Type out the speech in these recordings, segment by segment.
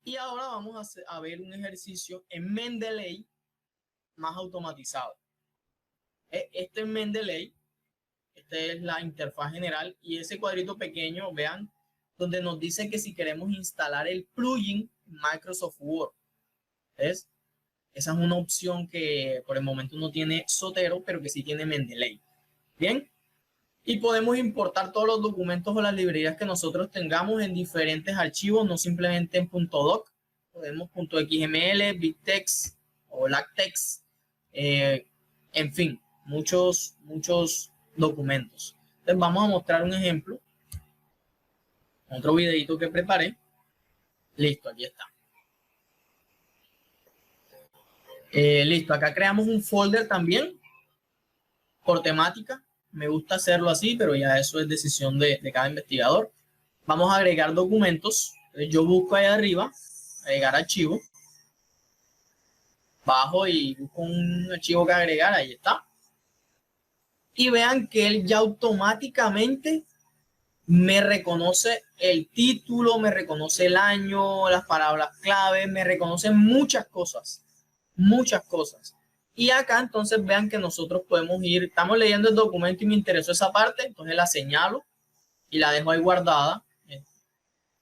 Y ahora vamos a ver un ejercicio en Mendeley más automatizado. Este es Mendeley, esta es la interfaz general y ese cuadrito pequeño, vean, donde nos dice que si queremos instalar el plugin Microsoft Word. ¿Ves? Esa es una opción que por el momento no tiene Zotero, pero que sí tiene Mendeley. Bien. Y podemos importar todos los documentos o las librerías que nosotros tengamos en diferentes archivos, no simplemente en .doc. Podemos .xml, BibTeX o LaTeX, en fin, muchos documentos. Entonces vamos a mostrar un ejemplo, otro videito que preparé. Listo, aquí está. Listo, acá creamos un folder también por temática. Me gusta hacerlo así, pero ya eso es decisión de cada investigador. Vamos a agregar documentos. Entonces yo busco ahí arriba, agregar archivo. Bajo y busco un archivo que agregar, ahí está. Y vean que él ya automáticamente me reconoce el título, me reconoce el año, las palabras clave, me reconoce muchas cosas. Muchas cosas. Y acá entonces vean que nosotros podemos ir, estamos leyendo el documento y me interesó esa parte, entonces la señalo y la dejo ahí guardada.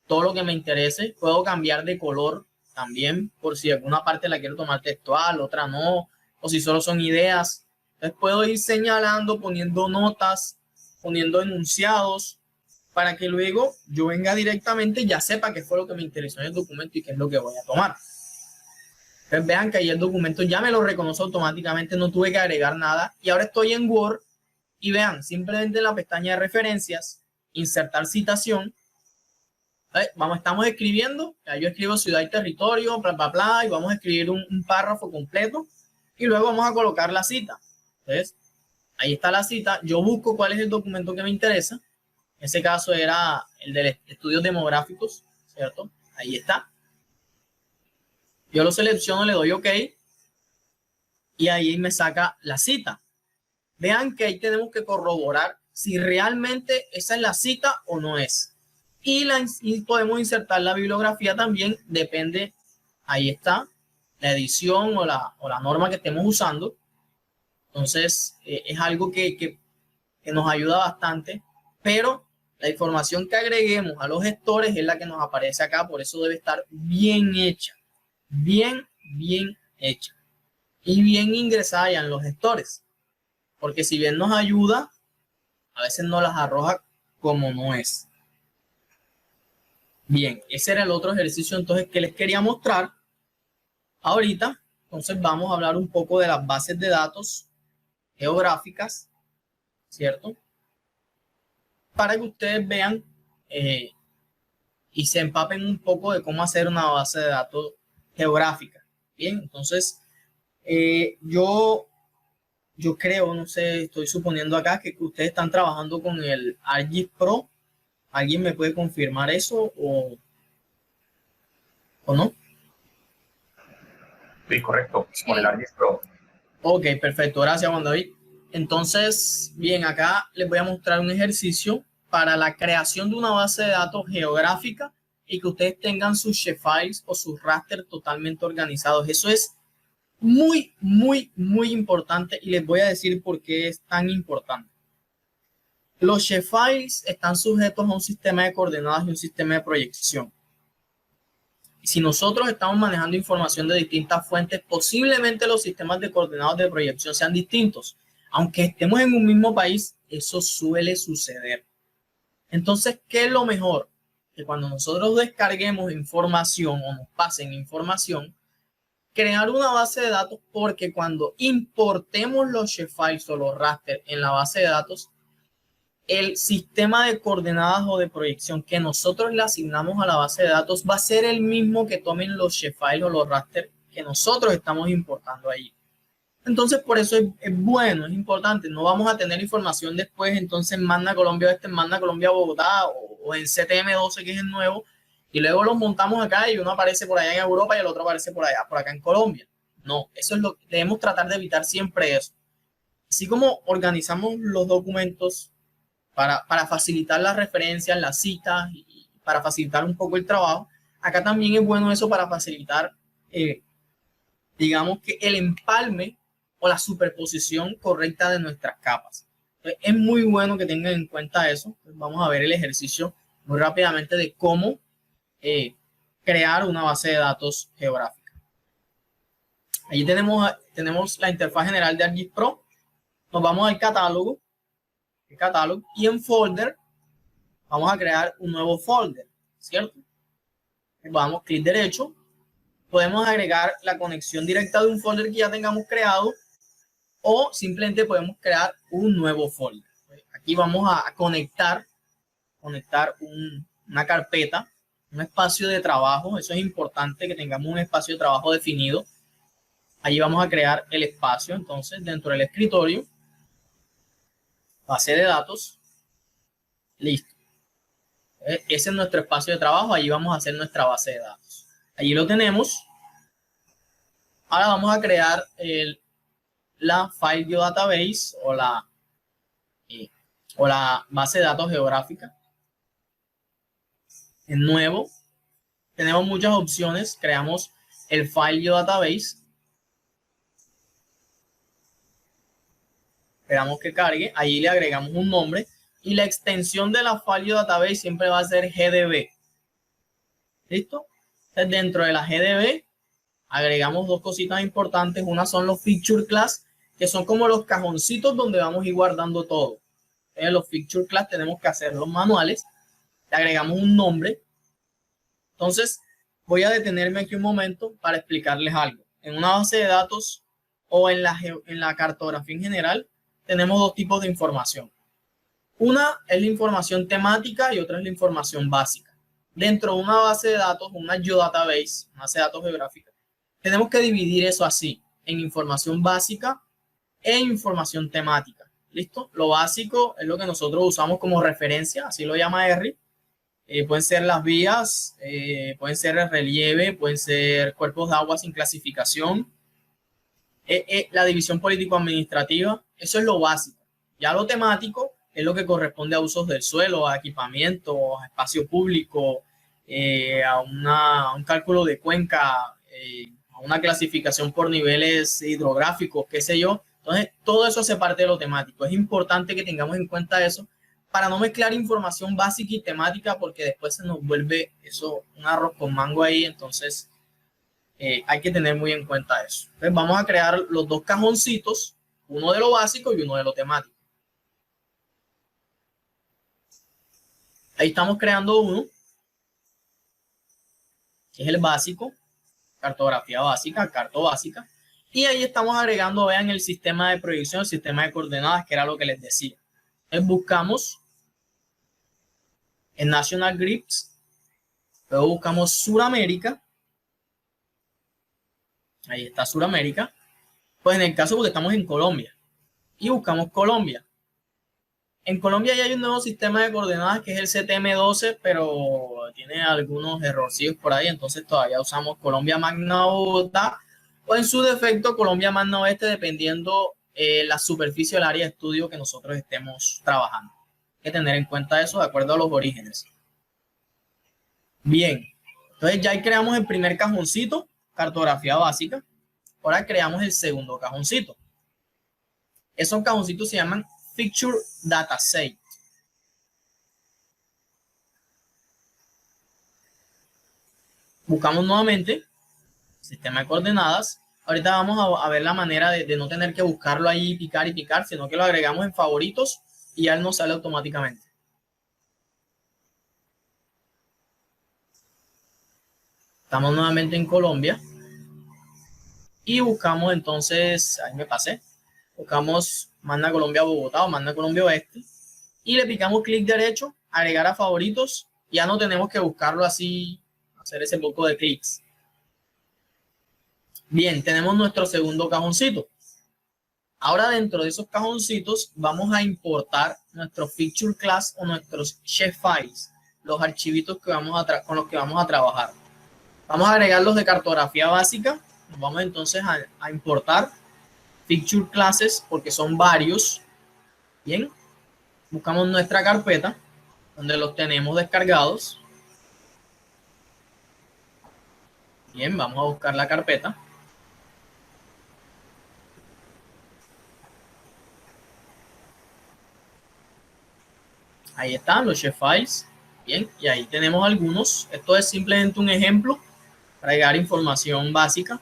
Todo lo que me interese, puedo cambiar de color también por si alguna parte la quiero tomar textual, otra no, o si solo son ideas. Entonces puedo ir señalando, poniendo notas, poniendo enunciados, para que luego yo venga directamente, ya sepa qué fue lo que me interesó en el documento y qué es lo que voy a tomar. Entonces vean que ahí el documento ya me lo reconoce automáticamente, no tuve que agregar nada. Y ahora estoy en Word y vean, simplemente en la pestaña de referencias, insertar citación. Vamos, estamos escribiendo, yo escribo ciudad y territorio, bla, bla, bla, y vamos a escribir un párrafo completo y luego vamos a colocar la cita. Entonces, ahí está la cita. Yo busco cuál es el documento que me interesa. En ese caso era el de estudios demográficos, ¿cierto? Ahí está. Yo lo selecciono, le doy OK y ahí me saca la cita. Vean que ahí tenemos que corroborar si realmente esa es la cita o no es. Y podemos insertar la bibliografía también, depende, ahí está, la edición o la norma que estemos usando. Entonces, es algo que nos ayuda bastante, pero la información que agreguemos a los gestores es la que nos aparece acá, por eso debe estar bien hecha, bien hecha y bien ingresada ya en los gestores, porque si bien nos ayuda, a veces no las arroja como no es. Bien, ese era el otro ejercicio entonces que les quería mostrar ahorita. Entonces vamos a hablar un poco de las bases de datos geográficas, ¿cierto? Para que ustedes vean y se empapen un poco de cómo hacer una base de datos geográfica. Bien, entonces yo creo, no sé, estoy suponiendo acá que ustedes están trabajando con el ArcGIS Pro. ¿Alguien me puede confirmar eso o no? Sí, correcto, con el ArcGIS Pro. Ok, perfecto. Gracias, Juan David. Entonces, bien, acá les voy a mostrar un ejercicio para la creación de una base de datos geográfica y que ustedes tengan sus shapefiles o sus raster totalmente organizados. Eso es muy importante y les voy a decir por qué es tan importante. Los shapefiles están sujetos a un sistema de coordenadas y un sistema de proyección. Si nosotros estamos manejando información de distintas fuentes, posiblemente los sistemas de coordenadas de proyección sean distintos. Aunque estemos en un mismo país, eso suele suceder. Entonces, ¿qué es lo mejor? Que cuando nosotros descarguemos información o nos pasen información, crear una base de datos, porque cuando importemos los shapefiles o los raster en la base de datos, el sistema de coordenadas o de proyección que nosotros le asignamos a la base de datos va a ser el mismo que tomen los shapefiles o los raster que nosotros estamos importando ahí. Entonces, por eso es bueno, es importante. No vamos a tener información después, entonces en Magna Colombia Oeste, en Magna Colombia Bogotá o en CTM12, que es el nuevo, y luego los montamos acá y uno aparece por allá en Europa y el otro aparece por allá, por acá en Colombia. No, eso es lo que debemos tratar de evitar siempre eso. Así como organizamos los documentos para facilitar las referencias, las citas y para facilitar un poco el trabajo, acá también es bueno eso para facilitar, digamos que el empalme o la superposición correcta de nuestras capas. Entonces, es muy bueno que tengan en cuenta eso. Entonces, vamos a ver el ejercicio muy rápidamente de cómo crear una base de datos geográfica. Allí tenemos la interfaz general de ArcGIS Pro. Nos vamos al catálogo, y en folder vamos a crear un nuevo folder, ¿cierto? Vamos, clic derecho, podemos agregar la conexión directa de un folder que ya tengamos creado o simplemente podemos crear un nuevo folder. Aquí vamos a conectar una carpeta, un espacio de trabajo. Eso es importante, que tengamos un espacio de trabajo definido. Allí vamos a crear el espacio, entonces, dentro del escritorio, base de datos, listo. Ese es nuestro espacio de trabajo, allí vamos a hacer nuestra base de datos. Allí lo tenemos. Ahora vamos a crear la File Geodatabase o la base de datos geográfica. En nuevo, tenemos muchas opciones. Creamos el File Geodatabase. Esperamos que cargue. Allí le agregamos un nombre. Y la extensión de la File Geodatabase siempre va a ser GDB. ¿Listo? Entonces, dentro de la GDB agregamos dos cositas importantes. Una son los Feature Class, que son como los cajoncitos donde vamos a ir guardando todo. Entonces, los Feature Class tenemos que hacerlos manuales. Le agregamos un nombre. Entonces, voy a detenerme aquí un momento para explicarles algo. En una base de datos o en la cartografía en general, tenemos dos tipos de información. Una es la información temática y otra es la información básica. Dentro de una base de datos, una geodatabase, una base de datos geográfica, tenemos que dividir eso así, en información básica e información temática. ¿Listo? Lo básico es lo que nosotros usamos como referencia, así lo llama Henry. Pueden ser las vías, pueden ser el relieve, pueden ser cuerpos de agua sin clasificación, la división político-administrativa. Eso es lo básico. Ya lo temático es lo que corresponde a usos del suelo, a equipamiento, a espacio público, a un cálculo de cuenca, a una clasificación por niveles hidrográficos, qué sé yo. Entonces, todo eso hace parte de lo temático. Es importante que tengamos en cuenta eso para no mezclar información básica y temática, porque después se nos vuelve eso un arroz con mango ahí. Entonces, hay que tener muy en cuenta eso. Entonces, vamos a crear los dos cajoncitos, uno de lo básico y uno de lo temático. Ahí estamos creando uno, que es el básico, cartografía básica, carto básica. Y ahí estamos agregando, vean, el sistema de proyección, el sistema de coordenadas, que era lo que les decía. Entonces buscamos en National Grids, luego buscamos Suramérica. Ahí está Suramérica. Pues en el caso porque estamos en Colombia. Y buscamos Colombia. En Colombia ya hay un nuevo sistema de coordenadas que es el CTM12, pero tiene algunos errorcillos por ahí. Entonces todavía usamos Colombia Magna Bogotá o en su defecto Colombia Magna Oeste, dependiendo la superficie del área de estudio que nosotros estemos trabajando. Hay que tener en cuenta eso de acuerdo a los orígenes. Bien, entonces ya ahí creamos el primer cajoncito, cartografía básica. Ahora creamos el segundo cajoncito. Esos cajoncitos se llaman Feature Dataset. Buscamos nuevamente sistema de coordenadas. Ahorita vamos a ver la manera de no tener que buscarlo ahí, picar y picar, sino que lo agregamos en favoritos y ya él nos sale automáticamente. Estamos nuevamente en Colombia y buscamos entonces, ahí me pasé, buscamos Magna Colombia Bogotá o Magna Colombia Oeste y le picamos clic derecho, agregar a favoritos. Ya no tenemos que buscarlo así, hacer ese poco de clics. Bien, tenemos nuestro segundo cajoncito. Ahora dentro de esos cajoncitos vamos a importar nuestro feature class o nuestros shapefiles, los archivitos que con los que vamos a trabajar. Vamos a agregar los de cartografía básica. Nos vamos entonces a importar feature classes porque son varios. Bien, buscamos nuestra carpeta donde los tenemos descargados. Bien, vamos a buscar la carpeta. Ahí están los shapefiles. Bien, y ahí tenemos algunos. Esto es simplemente un ejemplo para agregar información básica.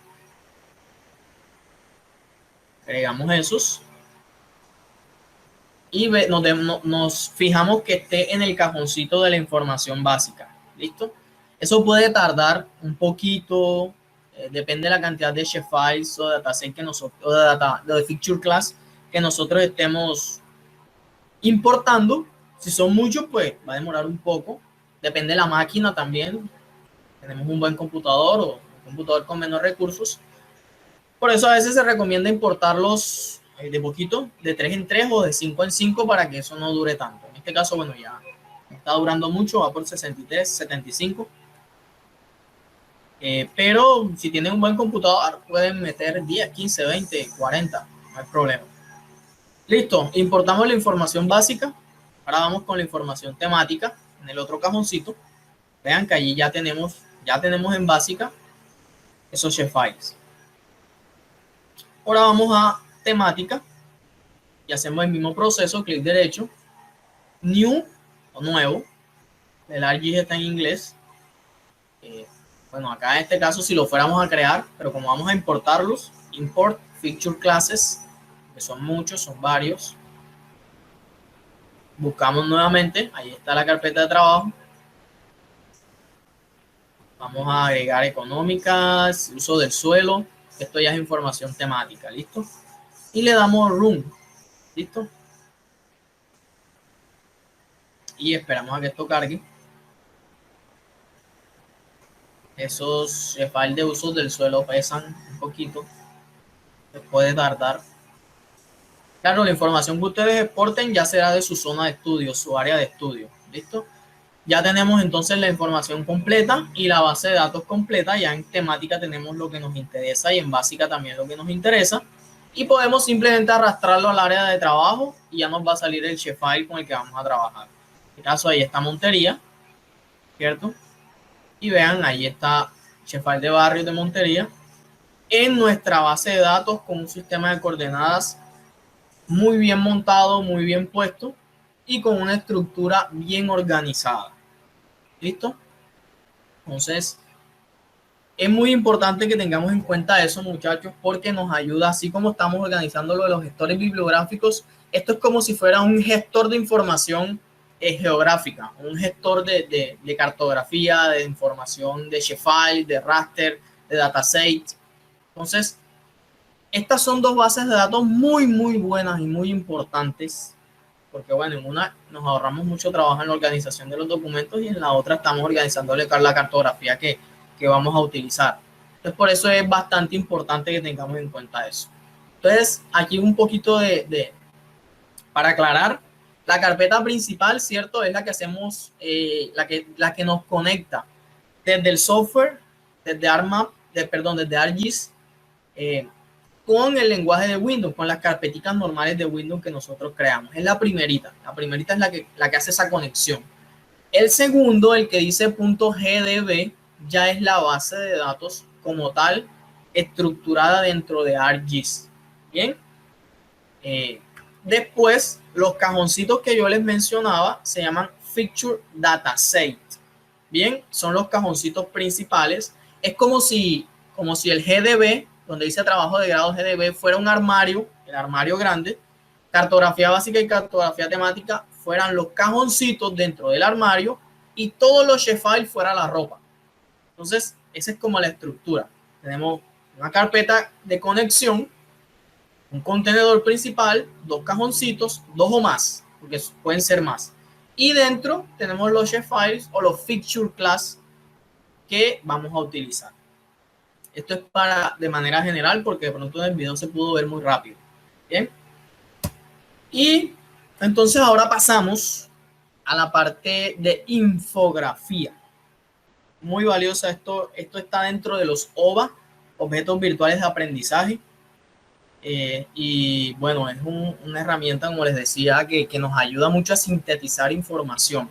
Agregamos esos. Y nos fijamos que esté en el cajoncito de la información básica. ¿Listo? Eso puede tardar un poquito. Depende de la cantidad de shapefiles o dataset que nosotros, o de feature class que nosotros estemos importando. Si son muchos, pues va a demorar un poco. Depende de la máquina también. Tenemos un buen computador o un computador con menos recursos. Por eso a veces se recomienda importarlos de poquito, de 3 en 3 o de 5 en 5 para que eso no dure tanto. En este caso, bueno, ya está durando mucho, va por 63, 75. Pero si tienen un buen computador, pueden meter 10, 15, 20, 40, no hay problema. Listo, importamos la información básica. Ahora vamos con la información temática en el otro cajoncito. Vean que allí ya tenemos en básica esos shapefiles. Ahora vamos a temática y hacemos el mismo proceso, clic derecho, new o nuevo. El ArcGIS está en inglés. Bueno, acá en este caso si lo fuéramos a crear, pero como vamos a importarlos, import feature classes, que son muchos, son varios. Buscamos nuevamente, ahí está la carpeta de trabajo. Vamos a agregar económicas, uso del suelo. Esto ya es información temática, ¿listo? Y le damos run, ¿listo? Y esperamos a que esto cargue. Esos files de uso del suelo pesan un poquito. Se puede tardar. Claro, la información que ustedes exporten ya será de su zona de estudio, su área de estudio, ¿listo? Ya tenemos entonces la información completa y la base de datos completa. Ya en temática tenemos lo que nos interesa y en básica también lo que nos interesa. Y podemos simplemente arrastrarlo al área de trabajo y ya nos va a salir el shapefile con el que vamos a trabajar. En este caso ahí está Montería, ¿cierto? Y vean, ahí está shapefile de barrios de Montería en nuestra base de datos con un sistema de coordenadas muy bien montado, muy bien puesto y con una estructura bien organizada. ¿Listo? Entonces, es muy importante que tengamos en cuenta eso, muchachos, porque nos ayuda, así como estamos organizando lo de los gestores bibliográficos, esto es como si fuera un gestor de información geográfica, un gestor de cartografía, de información de shapefile, de raster, de dataset. Entonces, estas son dos bases de datos muy, muy buenas y muy importantes, porque bueno, en una nos ahorramos mucho trabajo en la organización de los documentos y en la otra estamos organizando la cartografía que vamos a utilizar. Entonces, por eso es bastante importante que tengamos en cuenta eso. Entonces, aquí un poquito para aclarar, la carpeta principal, ¿cierto? Es la que hacemos, la que nos conecta desde el software, desde ArcMap, desde ArcGIS, con el lenguaje de Windows, con las carpeticas normales de Windows que nosotros creamos. Es la primerita es la que hace esa conexión. El segundo, el que dice .gdb, ya es la base de datos como tal, estructurada dentro de ArcGIS. Bien. Después, los cajoncitos que yo les mencionaba se llaman Feature Dataset. Bien, son los cajoncitos principales. Es como si el GDB, donde dice trabajo de grado GDB, fuera un armario, el armario grande. Cartografía básica y cartografía temática fueran los cajoncitos dentro del armario y todos los shapefiles fuera la ropa. Entonces, esa es como la estructura. Tenemos una carpeta de conexión, un contenedor principal, dos cajoncitos, dos o más, porque pueden ser más. Y dentro tenemos los shapefiles o los feature class que vamos a utilizar. Esto es de manera general, porque de pronto en el video se pudo ver muy rápido. Bien. Y entonces ahora pasamos a la parte de infografía. Muy valiosa esto está dentro de los OVA, objetos virtuales de aprendizaje. Y bueno, es una herramienta, como les decía, que nos ayuda mucho a sintetizar información.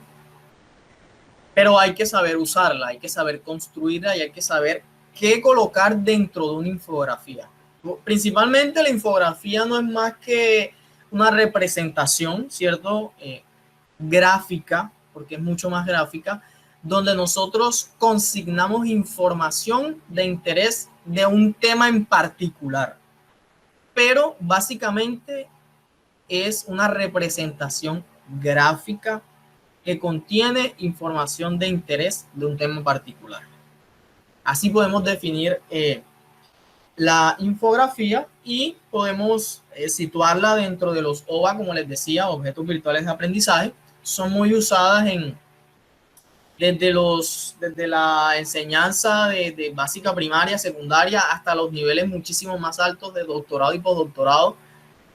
Pero hay que saber usarla, hay que saber construirla y hay que saber qué colocar dentro de una infografía. Principalmente la infografía no es más que una representación, ¿cierto? Gráfica, porque es mucho más gráfica, donde nosotros consignamos información de interés de un tema en particular. Pero básicamente es una representación gráfica que contiene información de interés de un tema en particular. Así podemos definir la infografía y podemos situarla dentro de los OVA, como les decía, objetos virtuales de aprendizaje. Son muy usadas desde la enseñanza de básica, primaria, secundaria, hasta los niveles muchísimo más altos de doctorado y postdoctorado,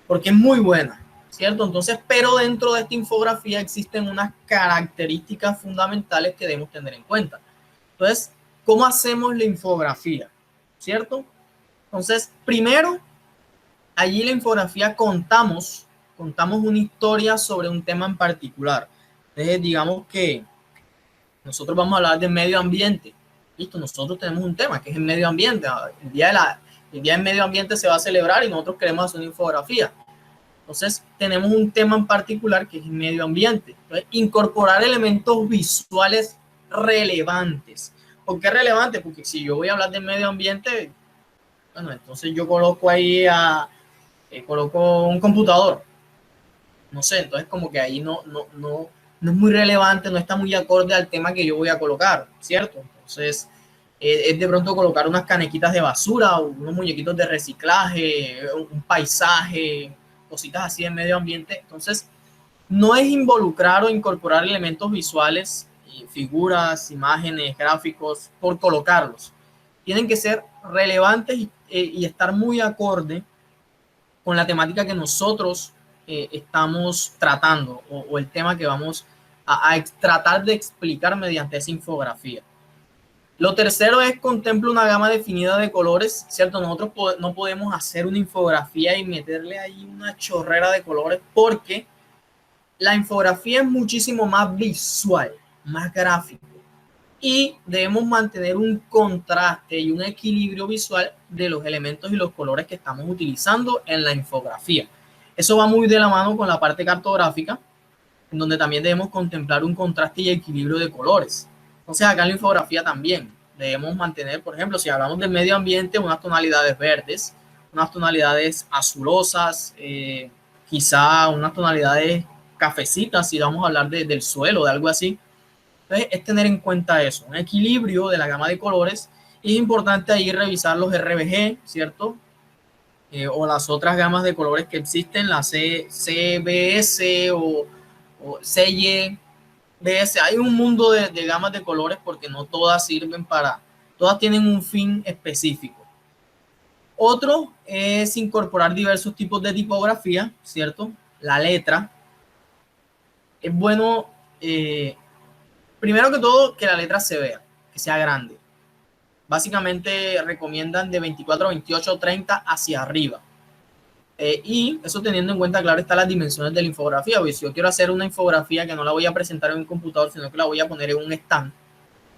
porque es muy buena, ¿cierto? Entonces, pero dentro de esta infografía existen unas características fundamentales que debemos tener en cuenta. Entonces, ¿cómo hacemos la infografía? ¿Cierto? Entonces, primero, allí en la infografía contamos una historia sobre un tema en particular. Entonces, digamos que nosotros vamos a hablar de medio ambiente. Listo, nosotros tenemos un tema que es el medio ambiente. El día del medio ambiente se va a celebrar y nosotros queremos hacer una infografía. Entonces, tenemos un tema en particular que es el medio ambiente. Entonces, incorporar elementos visuales relevantes. ¿Por qué relevante? Porque si yo voy a hablar de medio ambiente, bueno, entonces yo coloco ahí coloco un computador. No sé, entonces como que ahí no es muy relevante, no está muy acorde al tema que yo voy a colocar, ¿cierto? Entonces, es de pronto colocar unas canequitas de basura, unos muñequitos de reciclaje, un paisaje, cositas así de medio ambiente. Entonces, no es involucrar o incorporar elementos visuales, figuras, imágenes, gráficos, por colocarlos. Tienen que ser relevantes y estar muy acorde con la temática que nosotros estamos tratando o el tema que vamos a tratar de explicar mediante esa infografía. Lo tercero es contempla una gama definida de colores, ¿cierto? Nosotros no podemos hacer una infografía y meterle ahí una chorrera de colores porque la infografía es muchísimo más visual, más gráfico y debemos mantener un contraste y un equilibrio visual de los elementos y los colores que estamos utilizando en la infografía. Eso va muy de la mano con la parte cartográfica, en donde también debemos contemplar un contraste y equilibrio de colores. Entonces acá en la infografía también debemos mantener, por ejemplo, si hablamos del medio ambiente, unas tonalidades verdes, unas tonalidades azulosas, quizá unas tonalidades cafecitas, si vamos a hablar del suelo, de algo así. Entonces, es tener en cuenta eso, un equilibrio de la gama de colores. Y es importante ahí revisar los RGB, ¿cierto? O las otras gamas de colores que existen, la CBS o CYBS. Hay un mundo de gamas de colores porque no todas sirven todas tienen un fin específico. Otro es incorporar diversos tipos de tipografía, ¿cierto? La letra. Es bueno, primero que todo, que la letra se vea, que sea grande. Básicamente recomiendan de 24, 28, 30 hacia arriba. Y eso teniendo en cuenta, claro, están las dimensiones de la infografía. Porque si yo quiero hacer una infografía que no la voy a presentar en un computador, sino que la voy a poner en un stand,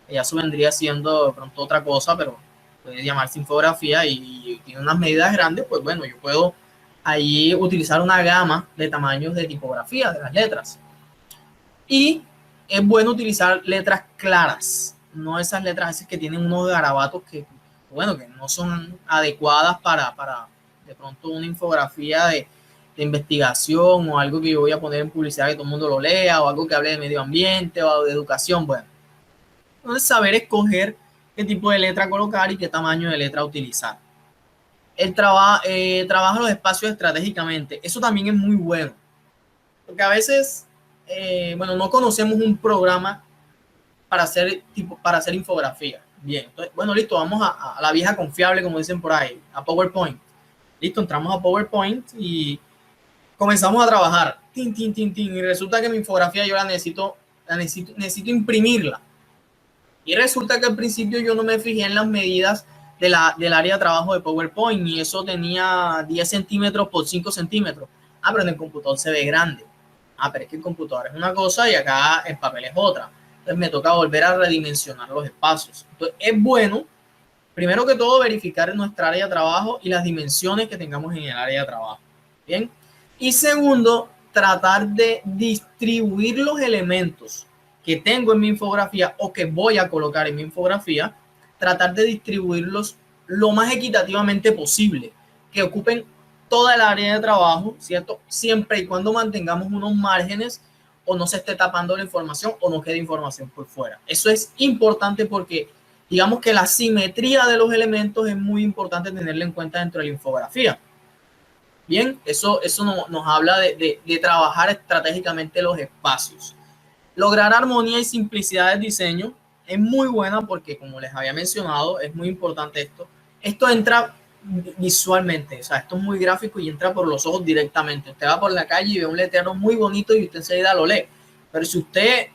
ya eso vendría siendo de pronto otra cosa, pero puede llamarse infografía y tiene unas medidas grandes, pues bueno, yo puedo ahí utilizar una gama de tamaños de tipografía de las letras. Y es bueno utilizar letras claras, no esas letras esas que tienen unos garabatos que, bueno, que no son adecuadas para de pronto una infografía de investigación o algo que yo voy a poner en publicidad que todo el mundo lo lea o algo que hable de medio ambiente o de educación. Bueno, entonces saber escoger qué tipo de letra colocar y qué tamaño de letra utilizar. El trabaja los espacios estratégicamente. Eso también es muy bueno, porque a veces bueno, no conocemos un programa para hacer infografía. Bien, entonces, bueno, listo, vamos a la vieja confiable, como dicen por ahí, a PowerPoint. Listo, entramos a PowerPoint y comenzamos a trabajar. Tin, tin, tin, tin, y resulta que mi infografía yo necesito imprimirla. Y resulta que al principio yo no me fijé en las medidas del área de trabajo de PowerPoint y eso tenía 10 centímetros por 5 centímetros. Ah, pero en el computador se ve grande. Ah, pero es que el computador es una cosa y acá el papel es otra. Entonces me toca volver a redimensionar los espacios. Entonces es bueno Primero que todo, verificar nuestra área de trabajo y las dimensiones que tengamos en el área de trabajo. Bien. Y segundo, tratar de distribuir los elementos que tengo en mi infografía o que voy a colocar en mi infografía, tratar de distribuirlos lo más equitativamente posible, que ocupen toda el área de trabajo, ¿cierto? Siempre y cuando mantengamos unos márgenes o no se esté tapando la información o no quede información por fuera. Eso es importante porque digamos que la simetría de los elementos es muy importante tenerla en cuenta dentro de la infografía. Bien, eso nos habla de trabajar estratégicamente los espacios. Lograr armonía y simplicidad del diseño es muy buena porque, como les había mencionado, es muy importante esto. Esto entra visualmente, o sea, esto es muy gráfico y entra por los ojos directamente. Usted va por la calle y ve un letrero muy bonito y usted enseguida lo lee. Pero si usted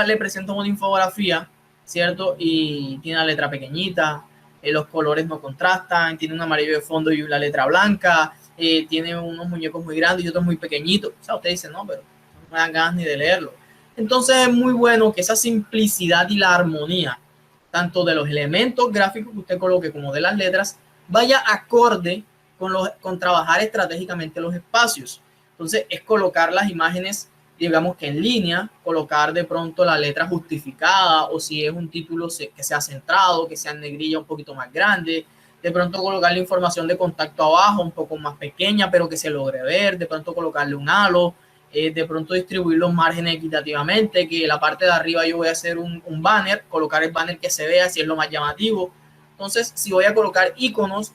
le presenta una infografía, ¿cierto? Y tiene la letra pequeñita, los colores no contrastan, tiene un amarillo de fondo y la letra blanca, tiene unos muñecos muy grandes y otros muy pequeñitos. O sea, usted dice, no, pero no me dan ganas ni de leerlo. Entonces es muy bueno que esa simplicidad y la armonía, tanto de los elementos gráficos que usted coloque como de las letras, vaya acorde con trabajar estratégicamente los espacios. Entonces es colocar las imágenes, digamos que en línea, colocar de pronto la letra justificada o si es un título que sea centrado, que sea en negrilla un poquito más grande, de pronto colocar la información de contacto abajo un poco más pequeña pero que se logre ver, de pronto colocarle un halo, de pronto distribuir los márgenes equitativamente, que la parte de arriba yo voy a hacer un banner, colocar el banner que se vea si es lo más llamativo. Entonces, si voy a colocar iconos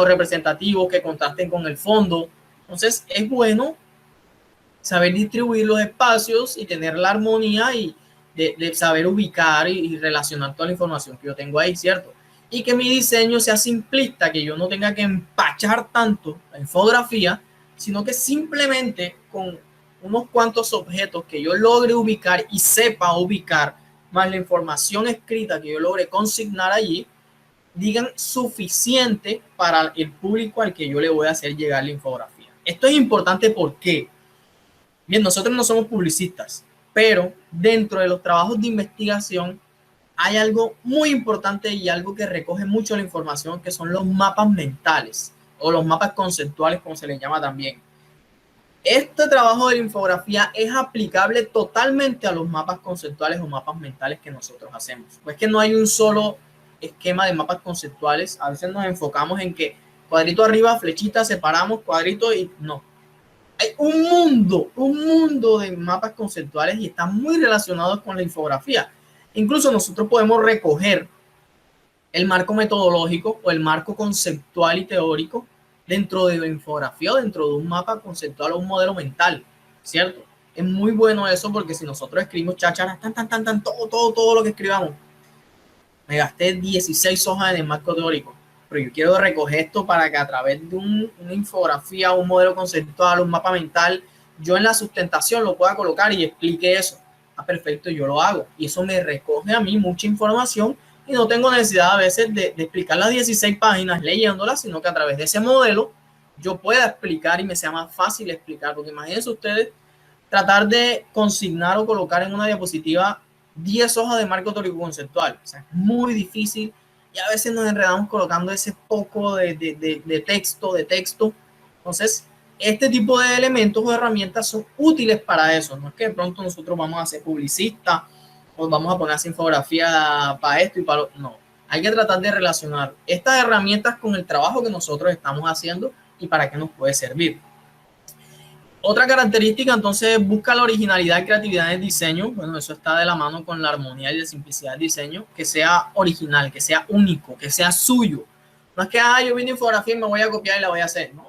representativos que contrasten con el fondo, entonces es bueno saber distribuir los espacios y tener la armonía y de saber ubicar y relacionar toda la información que yo tengo ahí, ¿cierto? Y que mi diseño sea simplista, que yo no tenga que empachar tanto la infografía, sino que simplemente con unos cuantos objetos que yo logre ubicar y sepa ubicar, más la información escrita que yo logre consignar allí, digan suficiente para el público al que yo le voy a hacer llegar la infografía. Esto es importante porque, bien, nosotros no somos publicistas, pero dentro de los trabajos de investigación hay algo muy importante y algo que recoge mucho la información, que son los mapas mentales o los mapas conceptuales, como se les llama también. Este trabajo de la infografía es aplicable totalmente a los mapas conceptuales o mapas mentales que nosotros hacemos. Pues que no hay un solo esquema de mapas conceptuales. A veces nos enfocamos en que cuadrito arriba, flechita, separamos, cuadrito y no. Hay un mundo de mapas conceptuales y están muy relacionados con la infografía. Incluso nosotros podemos recoger el marco metodológico o el marco conceptual y teórico dentro de la infografía o dentro de un mapa conceptual o un modelo mental, ¿cierto? Es muy bueno eso porque si nosotros escribimos chácharas, todo lo que escribamos, me gasté 16 hojas en el marco teórico, pero yo quiero recoger esto para que a través de una infografía, un modelo conceptual, un mapa mental, yo en la sustentación lo pueda colocar y explique eso. Ah, perfecto, yo lo hago. Y eso me recoge a mí mucha información y no tengo necesidad a veces de explicar las 16 páginas leyéndolas, sino que a través de ese modelo yo pueda explicar y me sea más fácil explicar. Porque imagínense ustedes tratar de consignar o colocar en una diapositiva 10 hojas de marco teórico conceptual. O sea, es muy difícil y a veces nos enredamos colocando ese poco de texto. Entonces, este tipo de elementos o herramientas son útiles para eso. No es que de pronto nosotros vamos a ser publicistas o vamos a poner esa infografía para esto y para lo... No, hay que tratar de relacionar estas herramientas con el trabajo que nosotros estamos haciendo y para qué nos puede servir. Otra característica, entonces, busca la originalidad y creatividad en el diseño. Bueno, eso está de la mano con la armonía y la simplicidad del diseño. Que sea original, que sea único, que sea suyo. No es que, yo vi una infografía y me voy a copiar y la voy a hacer. No,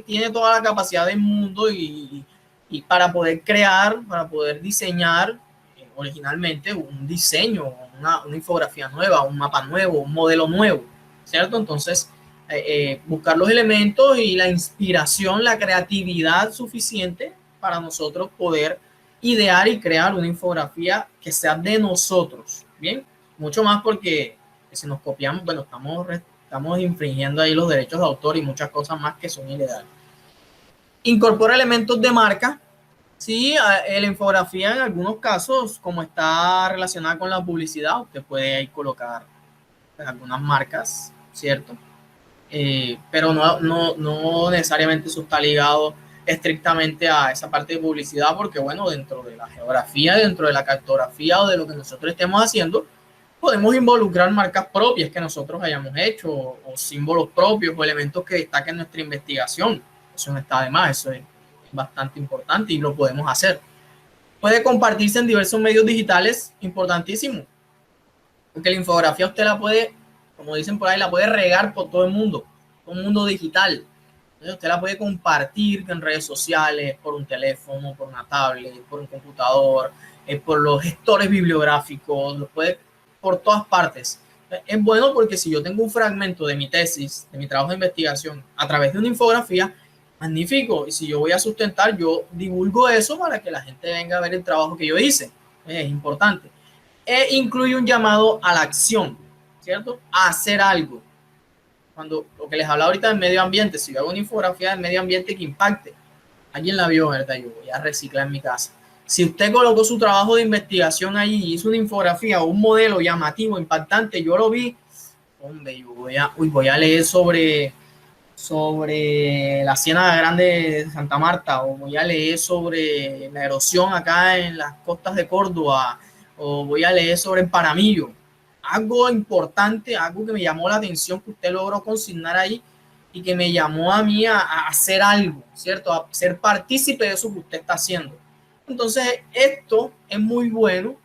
tiene toda la capacidad del mundo y para poder crear, para poder diseñar originalmente un diseño, una infografía nueva, un mapa nuevo, un modelo nuevo, ¿cierto? Entonces, buscar los elementos y la inspiración, la creatividad suficiente para nosotros poder idear y crear una infografía que sea de nosotros, ¿bien? Mucho más porque si nos copiamos, bueno, estamos infringiendo ahí los derechos de autor y muchas cosas más que son ilegales. Incorpora elementos de marca. Sí, la infografía en algunos casos, como está relacionada con la publicidad, usted puede ahí colocar pues, algunas marcas, ¿cierto? Pero no necesariamente eso está ligado estrictamente a esa parte de publicidad, porque bueno, dentro de la geografía, dentro de la cartografía o de lo que nosotros estemos haciendo, podemos involucrar marcas propias que nosotros hayamos hecho o símbolos propios o elementos que destaquen nuestra investigación. Eso no está de más, eso es bastante importante y lo podemos hacer. Puede compartirse en diversos medios digitales, importantísimo, porque la infografía usted la puede, como dicen por ahí, la puede regar por todo el mundo digital. Entonces usted la puede compartir en redes sociales, por un teléfono, por una tablet, por un computador, por los gestores bibliográficos, lo puede por todas partes. Es bueno porque si yo tengo un fragmento de mi tesis, de mi trabajo de investigación, a través de una infografía, magnífico. Y si yo voy a sustentar, yo divulgo eso para que la gente venga a ver el trabajo que yo hice. Es importante. Incluye un llamado a la acción, ¿cierto? A hacer algo. Cuando lo que les hablaba ahorita del medio ambiente, si yo hago una infografía del medio ambiente que impacte, alguien la vio, ¿verdad? Yo voy a reciclar en mi casa. Si usted colocó su trabajo de investigación ahí y hizo una infografía o un modelo llamativo, impactante, yo lo vi, hombre, yo voy a leer sobre la Ciénaga Grande de Santa Marta, o voy a leer sobre la erosión acá en las costas de Córdoba, o voy a leer sobre el Paramillo. Algo importante, algo que me llamó la atención, que usted logró consignar ahí y que me llamó a mí a hacer algo, ¿cierto? A ser partícipe de eso que usted está haciendo. Entonces, esto es muy bueno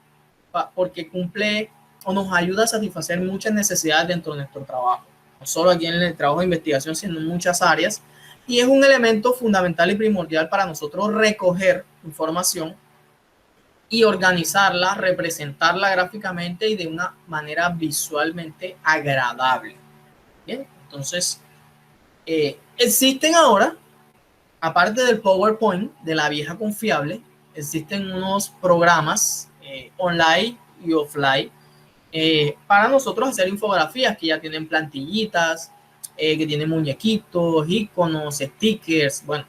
porque cumple o nos ayuda a satisfacer muchas necesidades dentro de nuestro trabajo. No solo aquí en el trabajo de investigación, sino en muchas áreas. Y es un elemento fundamental y primordial para nosotros recoger información y organizarla, representarla gráficamente y de una manera visualmente agradable. Bien, entonces, existen ahora, aparte del PowerPoint, de la vieja confiable, existen unos programas online y offline para nosotros hacer infografías que ya tienen plantillitas, que tienen muñequitos, iconos, stickers. Bueno,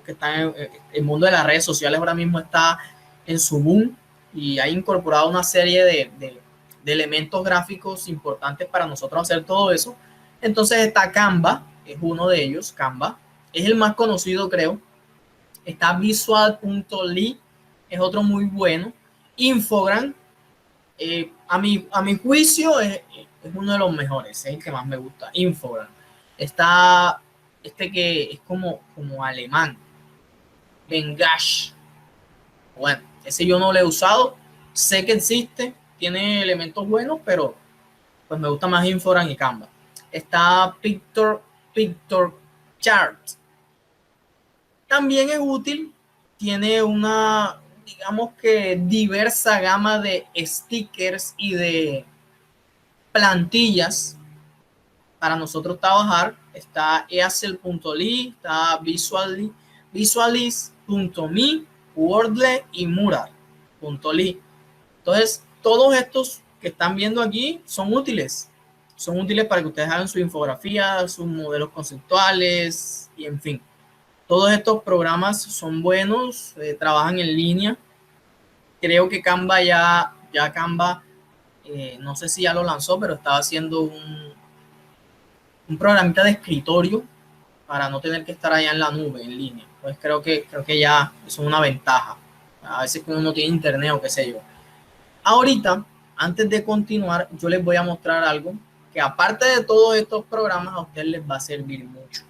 que está el mundo de las redes sociales ahora mismo está en su boom y ha incorporado una serie de elementos gráficos importantes para nosotros hacer todo eso. Entonces está Canva, es uno de ellos. Canva es el más conocido, creo. Está Visual.ly, es otro muy bueno. Infogram, a mi juicio es uno de los mejores, es el que más me gusta. Infogram. Está este que es como alemán, Vengash. Bueno, ese yo no lo he usado, sé que existe, tiene elementos buenos, pero pues me gusta más Infogram y Canva. Está Pictor Chart. También es útil, tiene una, digamos que diversa gama de stickers y de plantillas para nosotros trabajar. Está easel.ly, está visualize.me, Wordle y Mural.ly. Entonces, todos estos que están viendo aquí son útiles. Son útiles para que ustedes hagan su infografía, sus modelos conceptuales y en fin. Todos estos programas son buenos, trabajan en línea. Creo que Canva ya Canva, no sé si ya lo lanzó, pero estaba haciendo un programita de escritorio para no tener que estar allá en la nube, en línea. Pues creo que ya es una ventaja. A veces que uno no tiene internet o qué sé yo. Ahorita, antes de continuar, yo les voy a mostrar algo que aparte de todos estos programas, a ustedes les va a servir mucho.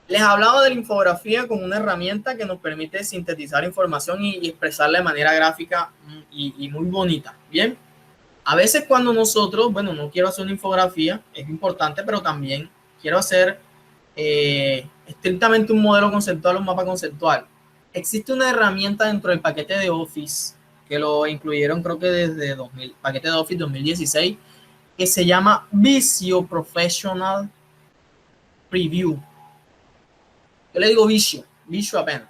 Les hablaba de la infografía como una herramienta que nos permite sintetizar información y expresarla de manera gráfica y muy bonita. Bien, a veces cuando nosotros, bueno, no quiero hacer una infografía, es importante, pero también quiero hacer estrictamente un modelo conceptual, un mapa conceptual. Existe una herramienta dentro del paquete de Office, que lo incluyeron creo que desde paquete de Office 2016, que se llama Visio Professional Preview. Yo le digo Visio apenas.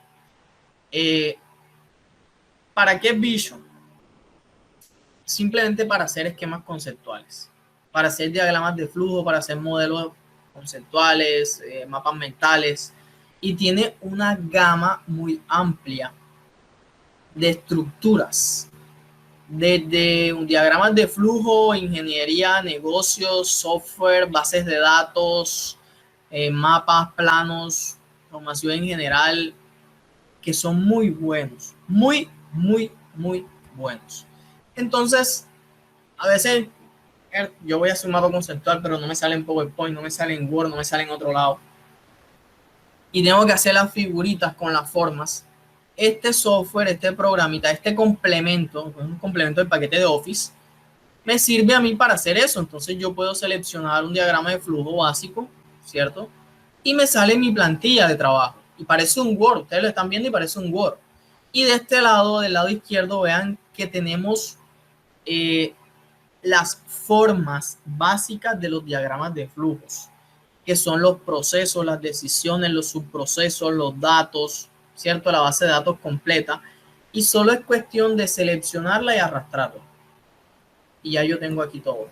¿Para qué Visio? Simplemente para hacer esquemas conceptuales, para hacer diagramas de flujo, para hacer modelos conceptuales, mapas mentales, y tiene una gama muy amplia de estructuras desde un diagramas de flujo, ingeniería, negocios, software, bases de datos, mapas, planos, información en general, que son muy buenos, muy buenos. Entonces, a veces yo voy a hacer un mapa conceptual, pero no me sale en PowerPoint, no me sale en Word, no me sale en otro lado. Y tengo que hacer las figuritas con las formas. Este software, este programita, este complemento, un complemento del paquete de Office, me sirve a mí para hacer eso. Entonces yo puedo seleccionar un diagrama de flujo básico, ¿cierto? Y me sale mi plantilla de trabajo. Y parece un Word, ustedes lo están viendo y parece un Word. Y de este lado, del lado izquierdo, vean que tenemos las formas básicas de los diagramas de flujos, que son los procesos, las decisiones, los subprocesos, los datos, ¿cierto? La base de datos completa. Y solo es cuestión de seleccionarla y arrastrarla. Y ya yo tengo aquí todo,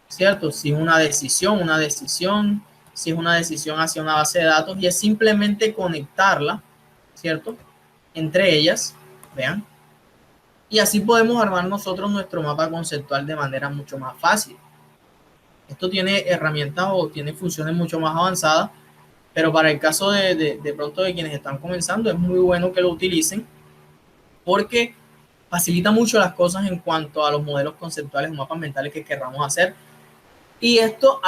¿cierto? Si es una decisión, si es una decisión hacia una base de datos, y es simplemente conectarla, ¿cierto? Entre ellas, vean. Y así podemos armar nosotros nuestro mapa conceptual de manera mucho más fácil. Esto tiene herramientas o tiene funciones mucho más avanzadas, pero para el caso de pronto de quienes están comenzando, es muy bueno que lo utilicen porque facilita mucho las cosas en cuanto a los modelos conceptuales o mapas mentales que querramos hacer. Y esto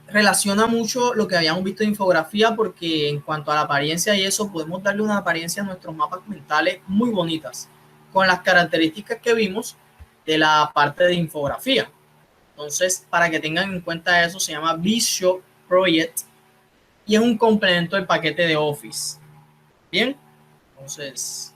relaciona mucho lo que habíamos visto en infografía, porque en cuanto a la apariencia y eso, podemos darle una apariencia a nuestros mapas mentales muy bonitas, con las características que vimos de la parte de infografía. Entonces, para que tengan en cuenta eso, se llama Visio Project y es un complemento del paquete de Office. Bien, entonces